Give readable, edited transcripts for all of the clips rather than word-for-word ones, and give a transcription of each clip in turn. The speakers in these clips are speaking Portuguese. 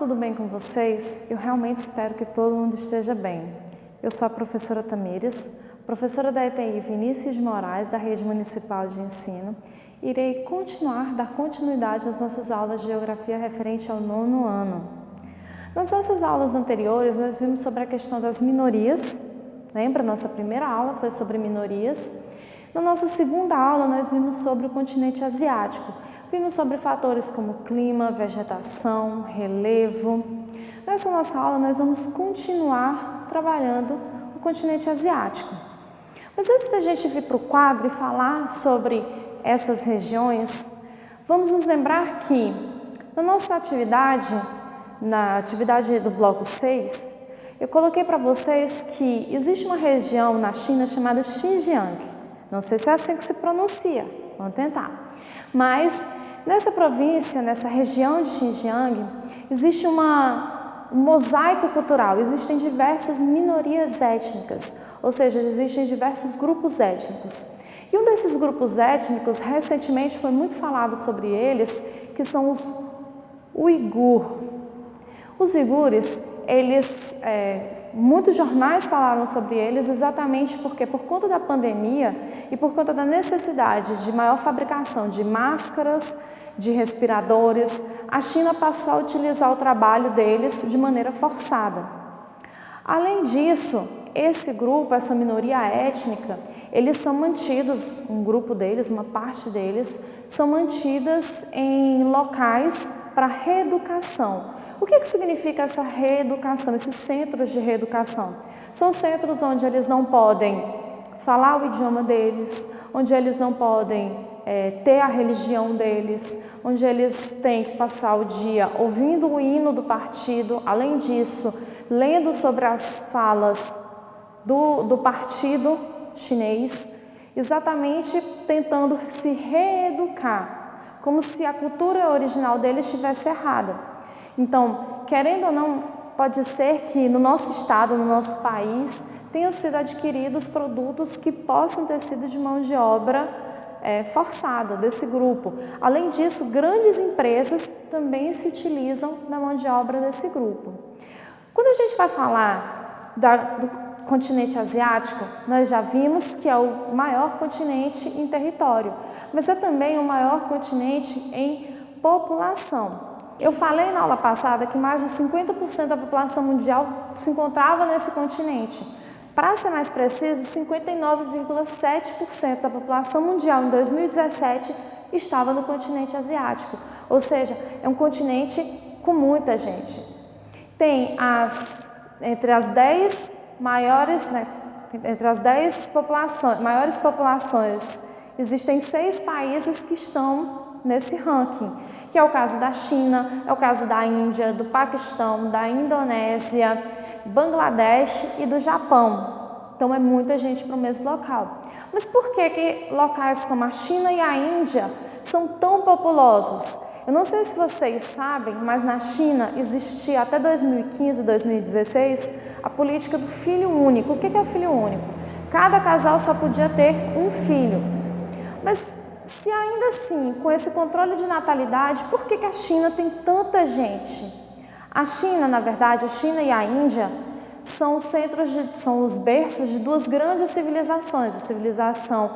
tudo bem com vocês? Eu realmente espero que todo mundo esteja bem. Eu sou a professora Tamires, professora da ETI Vinícius de Moraes, da Rede Municipal de Ensino. Irei dar continuidade às nossas aulas de Geografia referente ao 9º ano. Nas nossas aulas anteriores, nós vimos sobre a questão das minorias. Lembra? Nossa primeira aula foi sobre minorias. Na nossa segunda aula, nós vimos sobre o continente asiático. Vimos sobre fatores como clima, vegetação, relevo. Nessa nossa aula, nós vamos continuar trabalhando o continente asiático. Mas antes da gente vir para o quadro e falar sobre essas regiões, vamos nos lembrar que na nossa atividade, na atividade do bloco 6, eu coloquei para vocês que existe uma região na China chamada Xinjiang. Não sei se é assim que se pronuncia, vamos tentar. Mas nessa província, nessa região de Xinjiang, existe um mosaico cultural, existem diversas minorias étnicas, ou seja, existem diversos grupos étnicos. E um desses grupos étnicos, recentemente foi muito falado sobre eles, que são os uigur. Os uigures, muitos jornais falaram sobre eles exatamente porque, por conta da pandemia e por conta da necessidade de maior fabricação de máscaras, de respiradores, a China passou a utilizar o trabalho deles de maneira forçada. Além disso, esse grupo, essa minoria étnica, eles são mantidos, um grupo deles, uma parte deles, são mantidas em locais para reeducação. O que significa essa reeducação, esses centros de reeducação? São centros onde eles não podem falar o idioma deles, onde eles não podem ter a religião deles, onde eles têm que passar o dia ouvindo o hino do partido, além disso, lendo sobre as falas do partido chinês, exatamente tentando se reeducar, como se a cultura original deles estivesse errada. Então, querendo ou não, pode ser que no nosso estado, no nosso país, tenham sido adquiridos produtos que possam ter sido de mão de obra forçada desse grupo. Além disso, grandes empresas também se utilizam da mão de obra desse grupo. Quando a gente vai falar do continente asiático, nós já vimos que é o maior continente em território, mas é também o maior continente em população. Eu falei na aula passada que mais de 50% da população mundial se encontrava nesse continente. Para ser mais preciso, 59,7% da população mundial em 2017 estava no continente asiático, ou seja, é um continente com muita gente. Tem entre as 10 maiores populações, existem 6 países que estão nesse ranking, que é o caso da China, é o caso da Índia, do Paquistão, da Indonésia, Bangladesh e do Japão. Então é muita gente para o mesmo local. Mas por que locais como a China e a Índia são tão populosos? Eu não sei se vocês sabem, mas na China existia até 2015, 2016, a política do filho único. O que é o filho único? Cada casal só podia ter um filho. Mas se ainda assim, com esse controle de natalidade, por que a China tem tanta gente? A China, na verdade, a China e a Índia são os berços de duas grandes civilizações, a civilização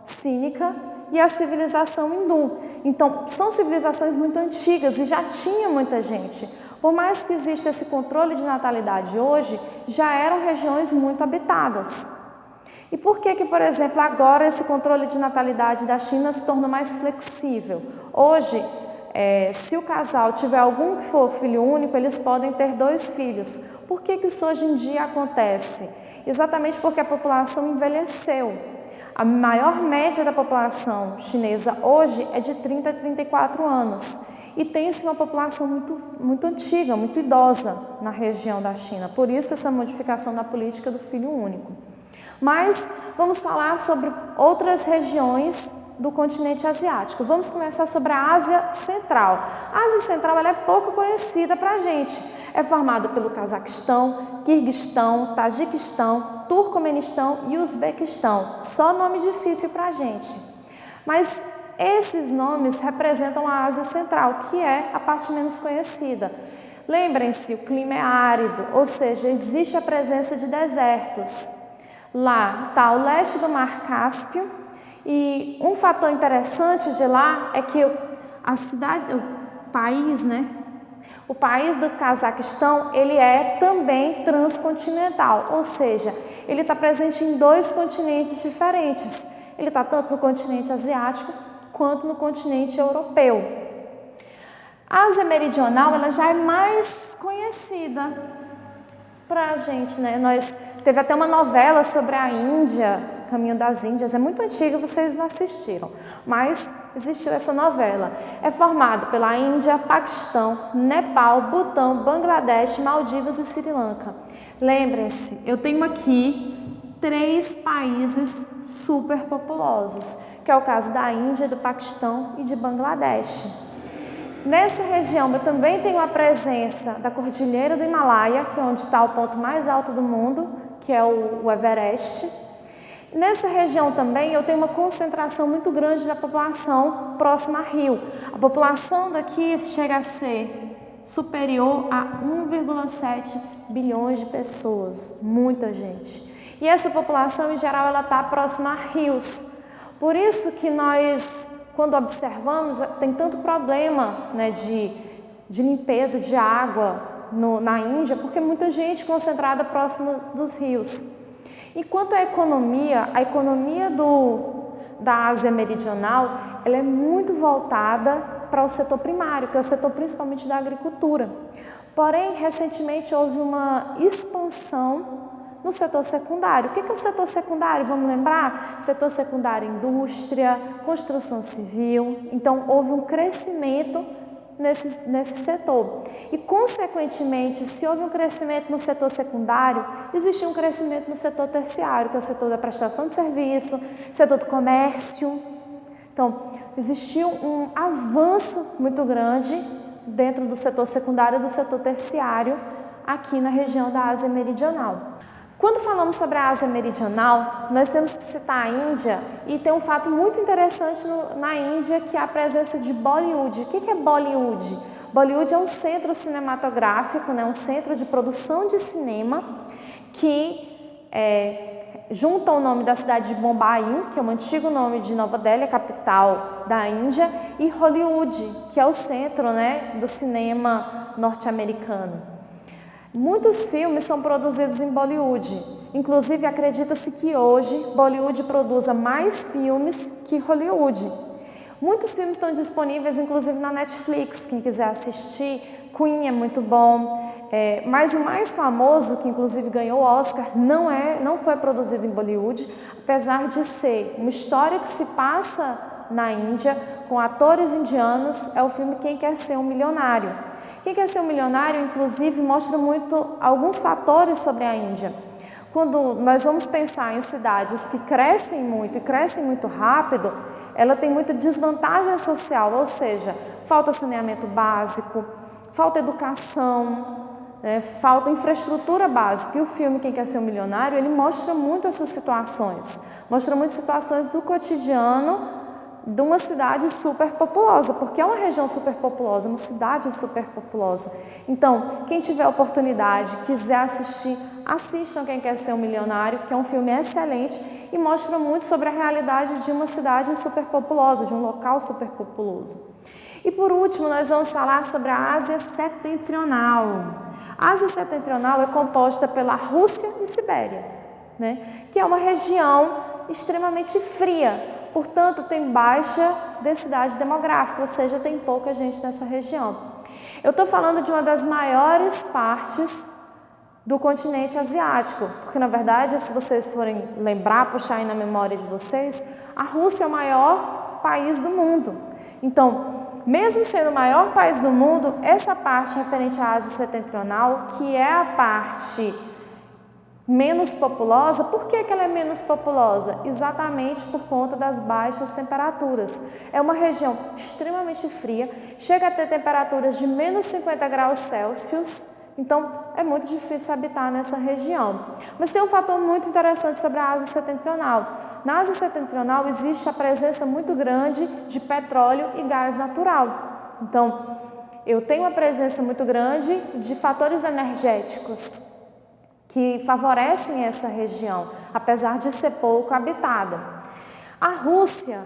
cínica e a civilização hindu. Então, são civilizações muito antigas e já tinha muita gente. Por mais que exista esse controle de natalidade hoje, já eram regiões muito habitadas. E por que, por exemplo, agora esse controle de natalidade da China se torna mais flexível? Hoje, se o casal tiver algum que for filho único, eles podem ter 2 filhos. Por que isso hoje em dia acontece? Exatamente porque a população envelheceu. A maior média da população chinesa hoje é de 30 a 34 anos. E tem-se uma população muito antiga, muito idosa na região da China. Por isso essa modificação da política do filho único. Mas vamos falar sobre outras regiões do continente asiático. Vamos começar sobre a Ásia Central. A Ásia Central ela é pouco conhecida para a gente. É formada pelo Cazaquistão, Quirguistão, Tajiquistão, Turcomenistão e Uzbequistão. Só nome difícil para a gente. Mas esses nomes representam a Ásia Central, que é a parte menos conhecida. Lembrem-se, o clima é árido, ou seja, existe a presença de desertos. Lá está o leste do Mar Cáspio e um fator interessante de lá é que a cidade, o país, o país do Cazaquistão, ele é também transcontinental, ou seja, ele está presente em 2 continentes diferentes. Ele está tanto no continente asiático quanto no continente europeu. A Ásia Meridional, ela já é mais conhecida para a gente, Teve até uma novela sobre a Índia, Caminho das Índias, é muito antiga, vocês não assistiram, mas existiu essa novela. É formado pela Índia, Paquistão, Nepal, Butão, Bangladesh, Maldivas e Sri Lanka. Lembrem-se, eu tenho aqui 3 países superpopulosos, que é o caso da Índia, do Paquistão e de Bangladesh. Nessa região eu também tenho a presença da Cordilheira do Himalaia, que é onde está o ponto mais alto do mundo, que é o Everest. Nessa região também eu tenho uma concentração muito grande da população próxima a rio. A população daqui chega a ser superior a 1,7 bilhões de pessoas, muita gente. E essa população, em geral, ela está próxima a rios. Por isso que nós, quando observamos, tem tanto problema de limpeza de água na Índia, porque muita gente concentrada próximo dos rios. Enquanto a economia da Ásia Meridional, ela é muito voltada para o setor primário, que é o setor principalmente da agricultura. Porém, recentemente houve uma expansão no setor secundário. O que é o setor secundário? Vamos lembrar? Setor secundário, indústria, construção civil. Então, houve um crescimento nesse setor. E, consequentemente, se houve um crescimento no setor secundário, existe um crescimento no setor terciário, que é o setor da prestação de serviço, setor do comércio. Então, existiu um avanço muito grande dentro do setor secundário e do setor terciário aqui na região da Ásia Meridional. Quando falamos sobre a Ásia Meridional, nós temos que citar a Índia e tem um fato muito interessante na Índia, que é a presença de Bollywood. O que é Bollywood? Bollywood é um centro cinematográfico, um centro de produção de cinema que junta o nome da cidade de Bombai, que é o antigo nome de Nova Delhi, a capital da Índia, e Hollywood, que é o centro do cinema norte-americano. Muitos filmes são produzidos em Bollywood, inclusive acredita-se que hoje Bollywood produza mais filmes que Hollywood. Muitos filmes estão disponíveis inclusive na Netflix, quem quiser assistir. Queen é muito bom, mas o mais famoso, que inclusive ganhou o Oscar, não foi produzido em Bollywood, apesar de ser uma história que se passa na Índia, com atores indianos, é o filme Quem Quer Ser um Milionário. Quem Quer Ser um Milionário, inclusive, mostra muito alguns fatores sobre a Índia. Quando nós vamos pensar em cidades que crescem muito e crescem muito rápido, ela tem muita desvantagem social, ou seja, falta saneamento básico, falta educação, falta infraestrutura básica. E o filme Quem Quer Ser um Milionário, ele mostra muito essas situações, mostra muitas situações do cotidiano de uma cidade superpopulosa, porque é uma região superpopulosa, uma cidade superpopulosa. Então, quem tiver oportunidade, quiser assistir, assistam Quem Quer Ser um Milionário, que é um filme excelente e mostra muito sobre a realidade de uma cidade superpopulosa, de um local superpopuloso. E por último, nós vamos falar sobre a Ásia Setentrional. A Ásia Setentrional é composta pela Rússia e Sibéria, que é uma região extremamente fria. Portanto, tem baixa densidade demográfica, ou seja, tem pouca gente nessa região. Eu estou falando de uma das maiores partes do continente asiático, porque, na verdade, se vocês forem lembrar, puxar aí na memória de vocês, a Rússia é o maior país do mundo. Então, mesmo sendo o maior país do mundo, essa parte referente à Ásia Setentrional, que é a parte menos populosa, por que ela é menos populosa? Exatamente por conta das baixas temperaturas. É uma região extremamente fria, chega a ter temperaturas de menos 50 graus Celsius, então é muito difícil habitar nessa região. Mas tem um fator muito interessante sobre a Ásia Setentrional. Na Ásia Setentrional existe a presença muito grande de petróleo e gás natural. Então, eu tenho uma presença muito grande de fatores energéticos que favorecem essa região, apesar de ser pouco habitada. A Rússia,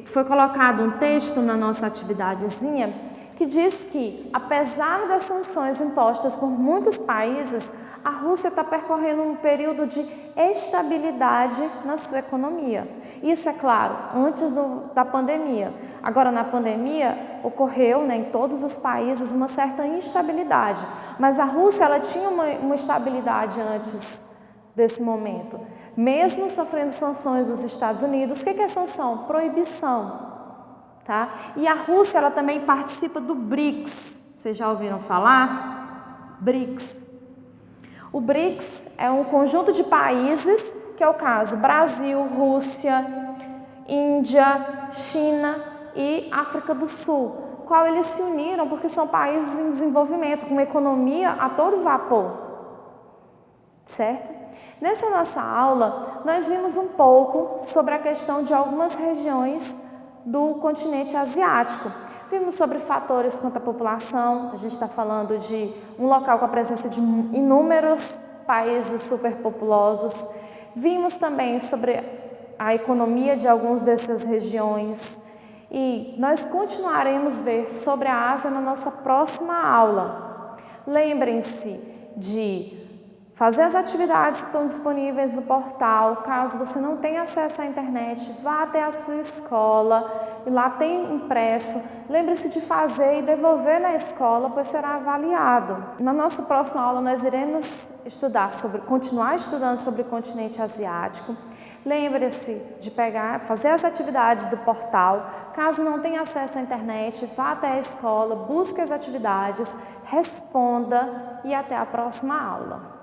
foi colocado um texto na nossa atividadezinha que diz que, apesar das sanções impostas por muitos países, a Rússia está percorrendo um período de estabilidade na sua economia. Isso, é claro, antes da pandemia. Agora, na pandemia, ocorreu, em todos os países uma certa instabilidade, mas a Rússia ela tinha uma estabilidade antes desse momento. Mesmo sofrendo sanções dos Estados Unidos, o que é sanção? Proibição. Tá? E a Rússia ela também participa do BRICS. Vocês já ouviram falar? BRICS. O BRICS é um conjunto de países, que é o caso Brasil, Rússia, Índia, China e África do Sul, qual eles se uniram porque são países em desenvolvimento, com uma economia a todo vapor, certo? Nessa nossa aula, nós vimos um pouco sobre a questão de algumas regiões do continente asiático. Vimos sobre fatores quanto à população, a gente está falando de um local com a presença de inúmeros países superpopulosos. Vimos também sobre a economia de algumas dessas regiões e nós continuaremos a ver sobre a Ásia na nossa próxima aula. Lembrem-se de fazer as atividades que estão disponíveis no portal. Caso você não tenha acesso à internet, vá até a sua escola e lá tem impresso. Lembre-se de fazer e devolver na escola, pois será avaliado. Na nossa próxima aula nós iremos continuar estudando sobre o continente asiático. Lembre-se de fazer as atividades do portal. Caso não tenha acesso à internet, vá até a escola, busque as atividades, responda e até a próxima aula.